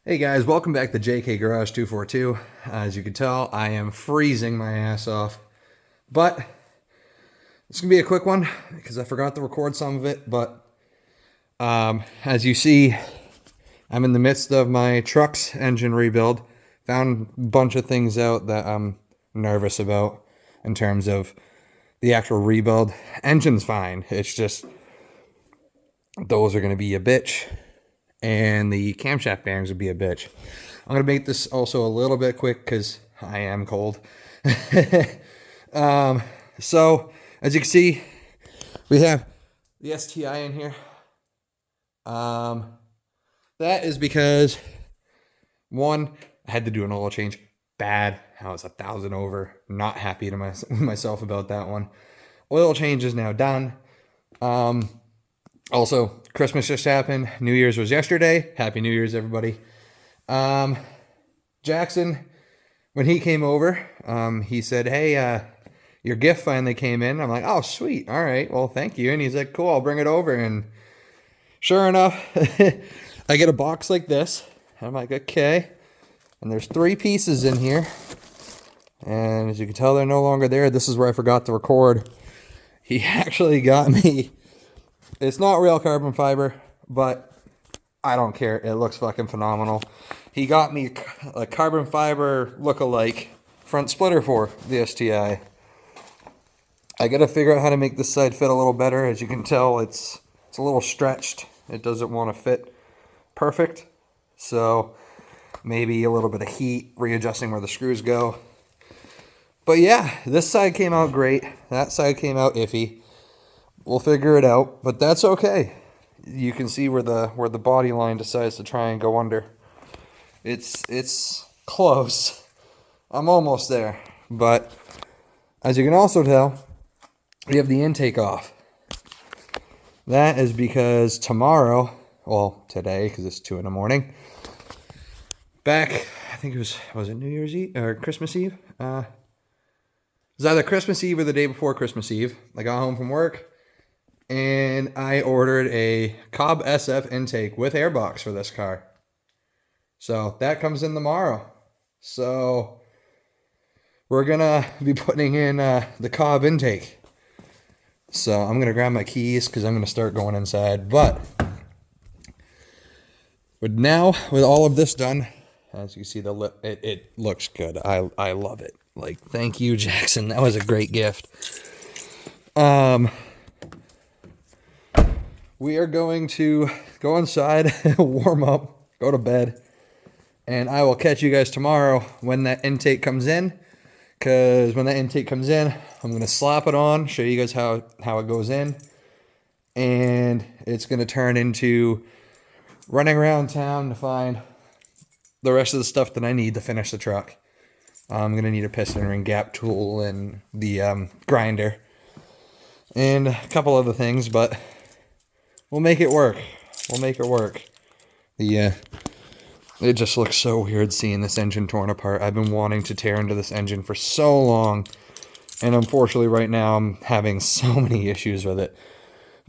Hey guys, welcome back to JK Garage 242. As you can tell, I am freezing my ass off, but it's gonna be a quick one because I forgot to record some of it. But as you see, I'm in the midst of my truck's engine rebuild. Found a bunch of things out that I'm nervous about in terms of the actual rebuild. Engine's fine. It's just those are gonna be a bitch. And the camshaft bearings would be a bitch. I'm going to make this also a little bit quick because I am cold. So, as you can see, we have the STI in here. That is because, one, I had to do an oil change. Bad. I was 1,000 over. Not happy to myself about that one. Oil change is now done. Also, Christmas just happened. New Year's was yesterday. Happy New Year's, everybody. Jackson, when he came over, he said, hey, your gift finally came in. I'm like, oh, sweet. All right. Well, thank you. And he's like, cool, I'll bring it over. And sure enough, I get a box like this. I'm like, okay. And there's 3 pieces in here. And as you can tell, they're no longer there. This is where I forgot to record. He actually got me... It's not real carbon fiber, but I don't care. It looks fucking phenomenal. He got me a carbon fiber look-alike front splitter for the STI. I gotta figure out how to make this side fit a little better. As you can tell, it's a little stretched. It doesn't want to fit perfect. So maybe a little bit of heat, readjusting where the screws go. But yeah, this side came out great. That side came out iffy. We'll figure it out, but that's okay. You can see where the body line decides to try and go under. It's close. I'm almost there. But as you can also tell, we have the intake off. That is because tomorrow, well, today, because it's 2 in the morning, back, I think was it New Year's Eve or Christmas Eve? It was either Christmas Eve or the day before Christmas Eve. I got home from work. And I ordered a Cobb SF Intake with airbox for this car. So that comes in tomorrow. So we're going to be putting in the Cobb intake. So I'm going to grab my keys because I'm going to start going inside. But with all of this done, as you see the lip, it looks good. I love it. Like, thank you, Jackson. That was a great gift. We are going to go inside, warm up, go to bed, and I will catch you guys tomorrow when that intake comes in, because when that intake comes in, I'm going to slap it on, show you guys how it goes in, and it's going to turn into running around town to find the rest of the stuff that I need to finish the truck. I'm going to need a piston ring gap tool and the grinder and a couple other things, but... we'll make it work. We'll make it work. It just looks so weird seeing this engine torn apart. I've been wanting to tear into this engine for so long. And unfortunately right now I'm having so many issues with it.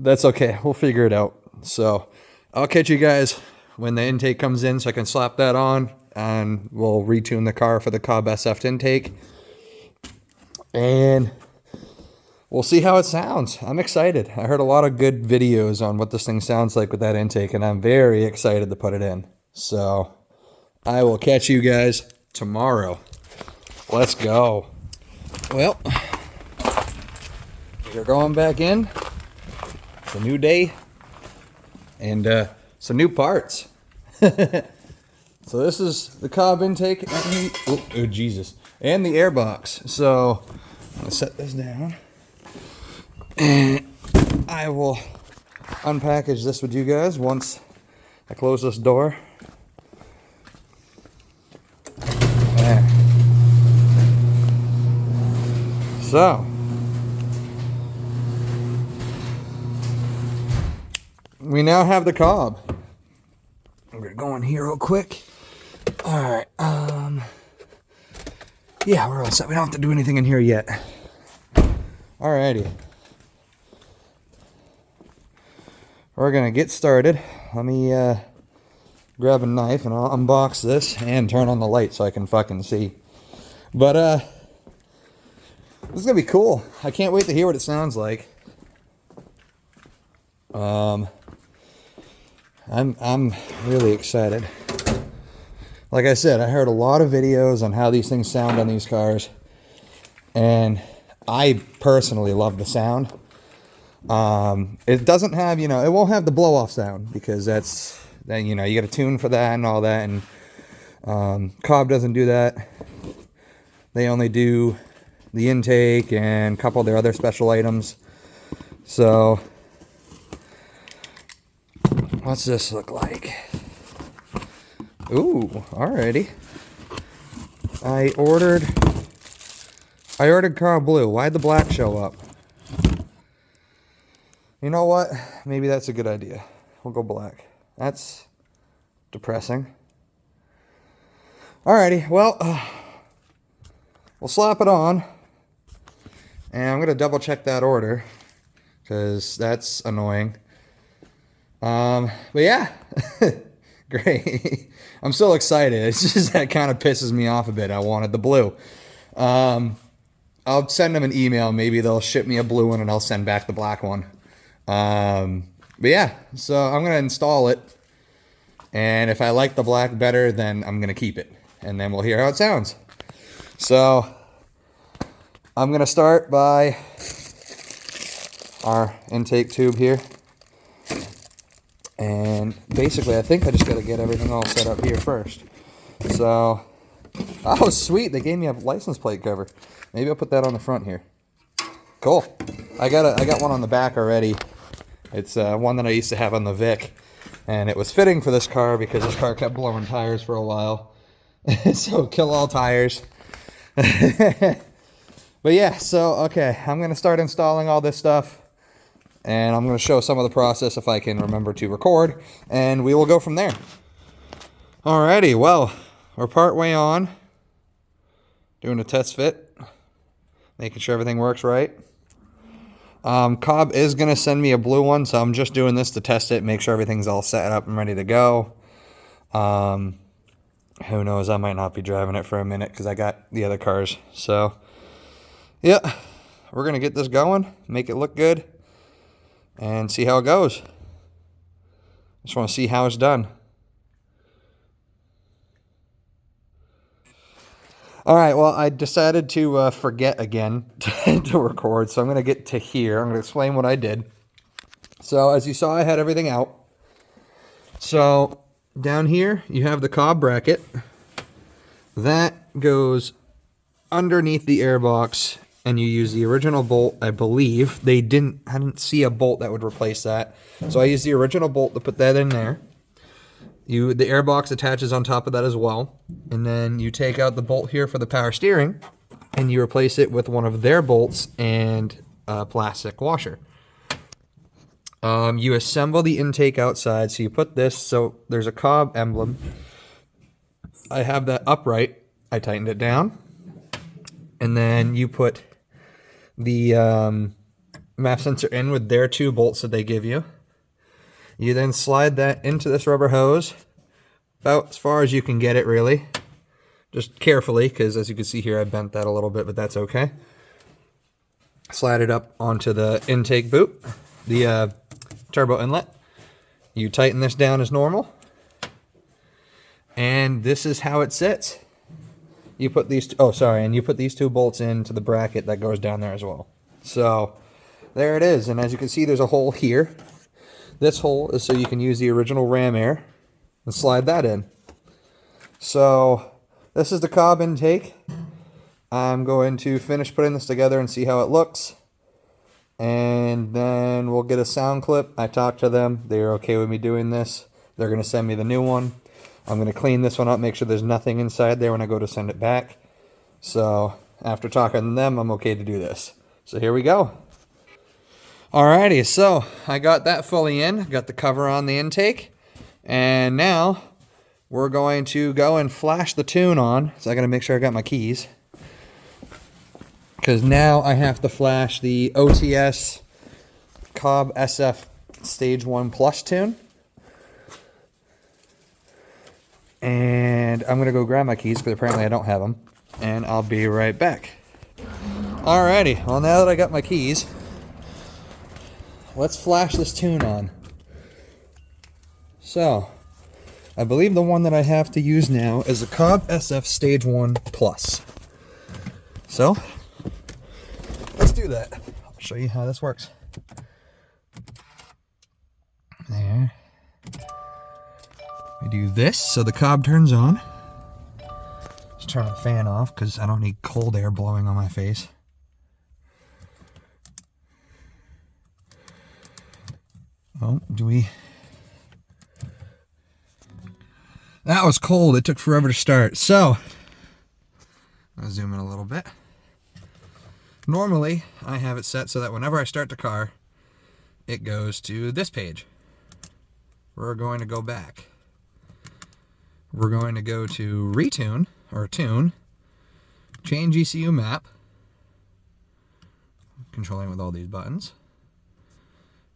That's okay. We'll figure it out. So I'll catch you guys when the intake comes in so I can slap that on. And we'll retune the car for the Cobb SF Intake. And... we'll see how it sounds. I'm excited. I heard a lot of good videos on what this thing sounds like with that intake, and I'm very excited to put it in. So, I will catch you guys tomorrow. Let's go. Well, we're going back in. It's a new day, and some new parts. So this is the Cobb intake, and oh Jesus, and the airbox. So, I'm going to set this down. And I will unpackage this with you guys once I close this door. There. So, we now have the Cobb. I'm going to go in here real quick. Alright, yeah, we're all set. We don't have to do anything in here yet. Alrighty. We're gonna get started. Let me grab a knife and I'll unbox this and turn on the light so I can fucking see. But this is gonna be cool. I can't wait to hear what it sounds like. I'm really excited. Like I said, I heard a lot of videos on how these things sound on these cars, and I personally love the sound. It doesn't have, it won't have the blow-off sound, because that's, you got to tune for that and all that, and Cobb doesn't do that. They only do the intake and a couple of their other special items. So, what's this look like? Ooh, alrighty. I ordered Cobb Blue. Why'd the black show up? You know what? Maybe that's a good idea. We'll go black. That's depressing. Alrighty, well, we'll slap it on. And I'm going to double check that order, because that's annoying. But yeah, great. I'm so excited. It's just that kind of pisses me off a bit. I wanted the blue. I'll send them an email. Maybe they'll ship me a blue one and I'll send back the black one. But yeah, so I'm going to install it. And if I like the black better, then I'm going to keep it. And then we'll hear how it sounds. So I'm going to start by our intake tube here. And basically, I think I just got to get everything all set up here first. So, oh sweet, they gave me a license plate cover. Maybe I'll put that on the front here. Cool. I got one on the back already. It's one that I used to have on the Vic, and it was fitting for this car because this car kept blowing tires for a while. So kill all tires. But yeah, so okay, I'm gonna start installing all this stuff. And I'm going to show some of the process if I can remember to record. And we will go from there. Alrighty, well, we're partway on. Doing a test fit. Making sure everything works right. Cobb is going to send me a blue one, so I'm just doing this to test it. Make sure everything's all set up and ready to go. Who knows, I might not be driving it for a minute because I got the other cars. So, yeah, we're going to get this going. Make it look good. And see how it goes. Just want to see how it's done. Alright, well, I decided to forget again to record, so I'm going to get to here. I'm going to explain what I did. So, as you saw, I had everything out. So, down here, you have the Cobb bracket. That goes underneath the airbox. And you use the original bolt, I believe. I didn't see a bolt that would replace that. So I used the original bolt to put that in there. The airbox attaches on top of that as well. And then you take out the bolt here for the power steering, and you replace it with one of their bolts and a plastic washer. You assemble the intake outside. So you put this, so there's a Cobb emblem. I have that upright. I tightened it down. And then you put the MAP sensor in with their 2 bolts that they give you. You then slide that into this rubber hose, about as far as you can get it, really. Just carefully, because as you can see here, I bent that a little bit, but that's okay. Slide it up onto the intake boot, the turbo inlet. You tighten this down as normal. And this is how it sits. You put these, and you put these 2 bolts into the bracket that goes down there as well. So, there it is. And as you can see, there's a hole here. This hole is so you can use the original ram air and slide that in. So, this is the Cobb intake. I'm going to finish putting this together and see how it looks. And then we'll get a sound clip. I talked to them. They're okay with me doing this. They're going to send me the new one. I'm going to clean this one up, make sure there's nothing inside there when I go to send it back. So, after talking to them, I'm okay to do this. So, here we go. Alrighty, so I got that fully in. Got the cover on the intake. And now, we're going to go and flash the tune on. So, I got to make sure I got my keys. Because now I have to flash the OTS Cobb SF Stage 1 Plus tune. And I'm going to go grab my keys because apparently I don't have them. And I'll be right back. Alrighty, well now that I got my keys, let's flash this tune on. So, I believe the one that I have to use now is a Cobb SF Stage 1 Plus. So, let's do that. I'll show you how this works. There. We do this so the Cobb turns on. Just turn the fan off because I don't need cold air blowing on my face. Oh, that was cold. It took forever to start. So, I'll zoom in a little bit. Normally, I have it set so that whenever I start the car, it goes to this page. We're going to go back. We're going to go to retune, or tune, change ECU map, controlling with all these buttons.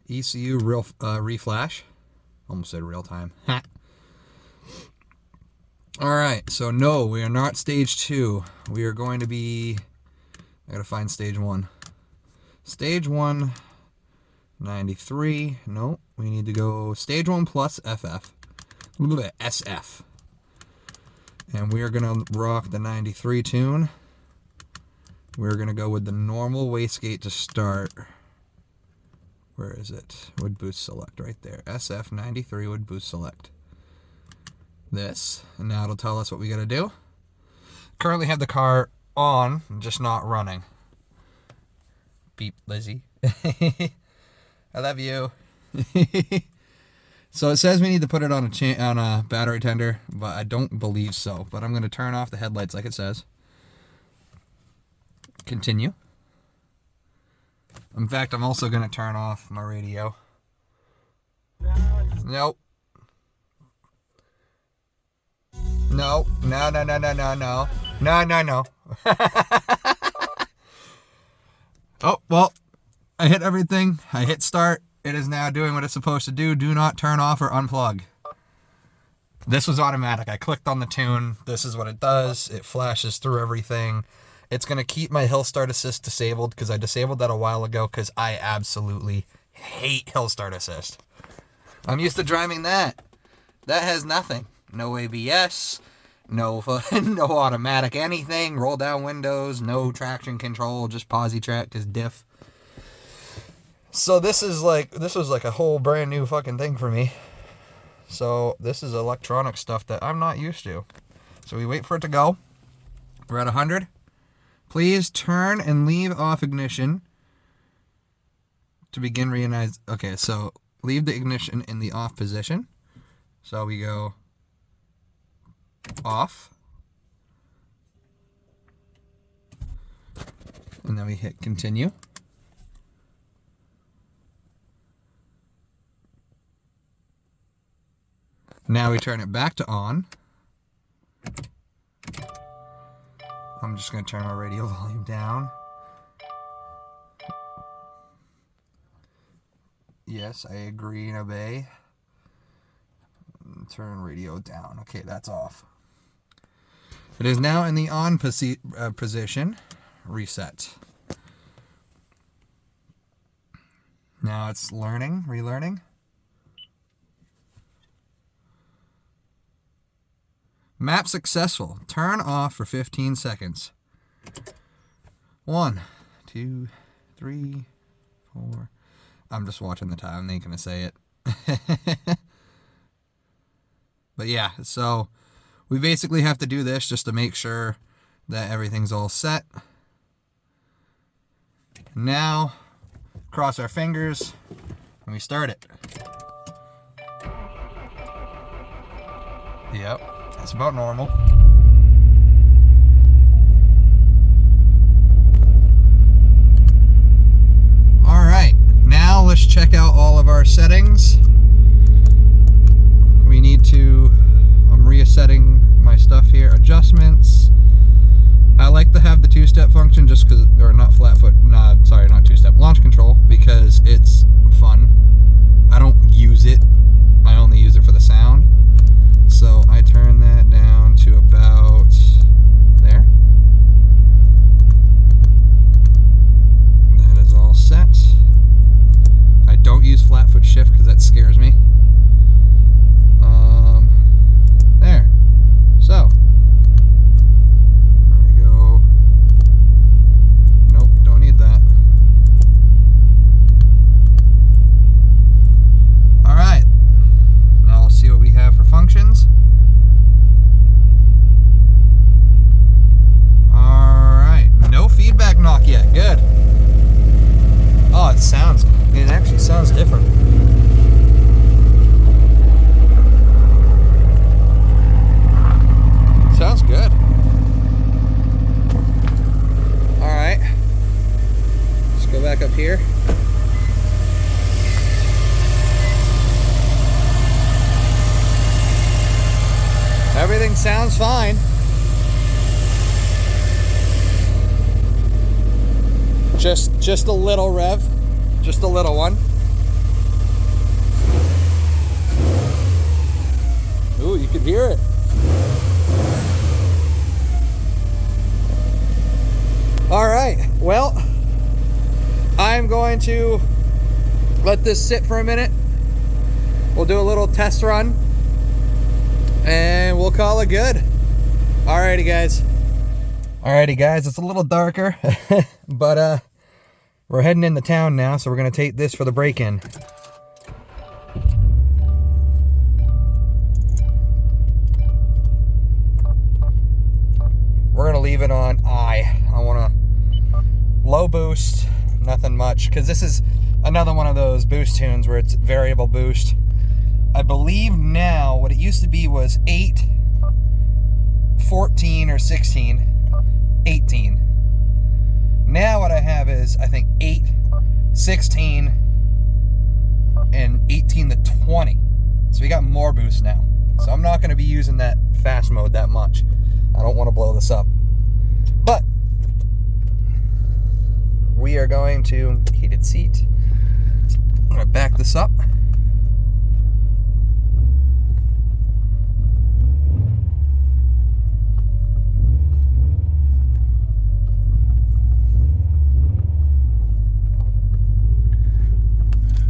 ECU reflash. Almost said real time. Alright, so no, we are not stage 2. We are going to be... I gotta find stage 1. Stage 1, 93. No, we need to go stage 1 plus FF. A little bit SF. And we are gonna rock the 93 tune. We're gonna go with the normal wastegate to start. Where is it? Wood boost select right there. SF93 wood boost select. This. And now it'll tell us what we gotta do. Currently have the car on, just not running. Beep, Lizzie. I love you. So it says we need to put it on a battery tender, but I don't believe so. But I'm gonna turn off the headlights like it says. Continue. In fact, I'm also going to turn off my radio. Nope. No. No, no, no, no, no, no. No, no, no. Oh, well, I hit everything. I hit start. It is now doing what it's supposed to do. Do not turn off or unplug. This was automatic. I clicked on the tune. This is what it does. It flashes through everything. It's going to keep my hill start assist disabled because I disabled that a while ago because I absolutely hate hill start assist. I'm used to driving that. That has nothing. No ABS, no automatic anything, roll down windows, no traction control, just posi track, just diff. So this was like a whole brand new fucking thing for me. So this is electronic stuff that I'm not used to. So we wait for it to go. We're at 100. Please turn and leave off ignition to begin reionizing. Okay, so leave the ignition in the off position. So we go off. And then we hit continue. Now we turn it back to on. I'm just going to turn my radio volume down. Yes, I agree and obey. Turn radio down. Okay, that's off. It is now in the on position. Reset. Now it's relearning. Map successful. Turn off for 15 seconds. 1, 2, 3, 4. I'm just watching the time. They ain't gonna say it. But yeah, so we basically have to do this just to make sure that everything's all set. Now, cross our fingers and we start it. Yep. It's about normal. Alright, now let's check out all of our settings. We need to, I'm resetting my stuff here. Adjustments. I like to have the two-step function just because, or not flat foot, sorry, not two-step, launch control, because it's fun. I don't use it. I only use it for the sound. So I turn that Everything sounds fine. Just a little rev, just a little one. Ooh, you can hear it. All right, well, I'm going to let this sit for a minute. We'll do a little test run and we'll call it good. Alrighty guys, it's a little darker, but we're heading into town now, so we're gonna take this for the break-in. We're gonna leave it on I wanna low boost, nothing much, because this is another one of those boost tunes where it's variable boost. I believe now what it used to be was 8, 14, or 16, 18. Now what I have is, I think, 8, 16, and 18 to 20. So we got more boost now. So I'm not going to be using that fast mode that much. I don't want to blow this up. But we are going to heated seat. I'm going to back this up.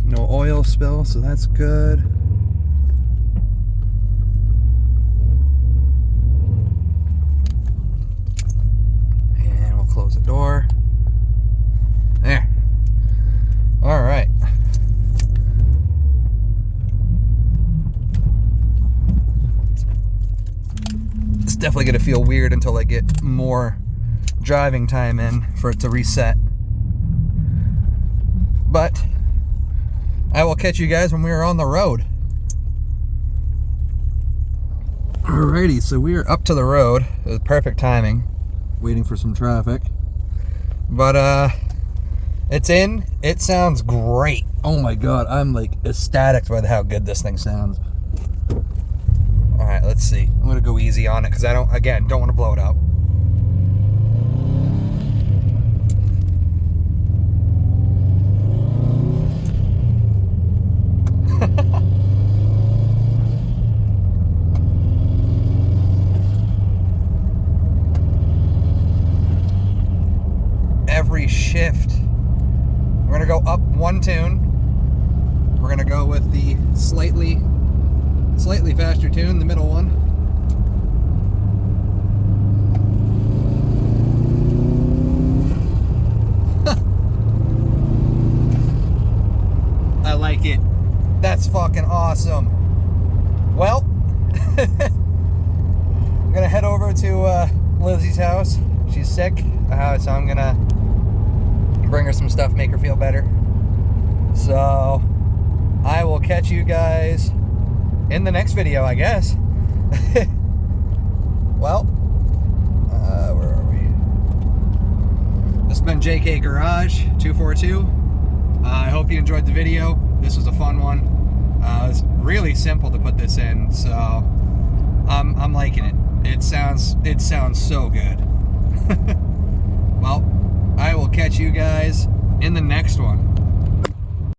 No oil spill, so that's good. And we'll close the door. There. All right. It's definitely going to feel weird until I get more driving time in for it to reset. But I will catch you guys when we are on the road. Alrighty, so we are up to the road. It was perfect timing. Waiting for some traffic. But it's in. It sounds great. Oh my god, I'm like ecstatic by how good this thing sounds. Alright, let's see. I'm gonna go easy on it because I don't want to blow it up. Every shift we're gonna go up one tune. We're gonna go with the slightly faster tune, the middle one. I like it. That's fucking awesome. Well, I'm gonna head over to Lizzie's house. She's sick, so I'm gonna bring her some stuff, make her feel better. So I will catch you guys in the next video, I guess. Well, where are we? This has been JK Garage 242. I hope you enjoyed the video. This was a fun one. It was really simple to put this in, so I'm liking it. It sounds so good. Well, I will catch you guys in the next one.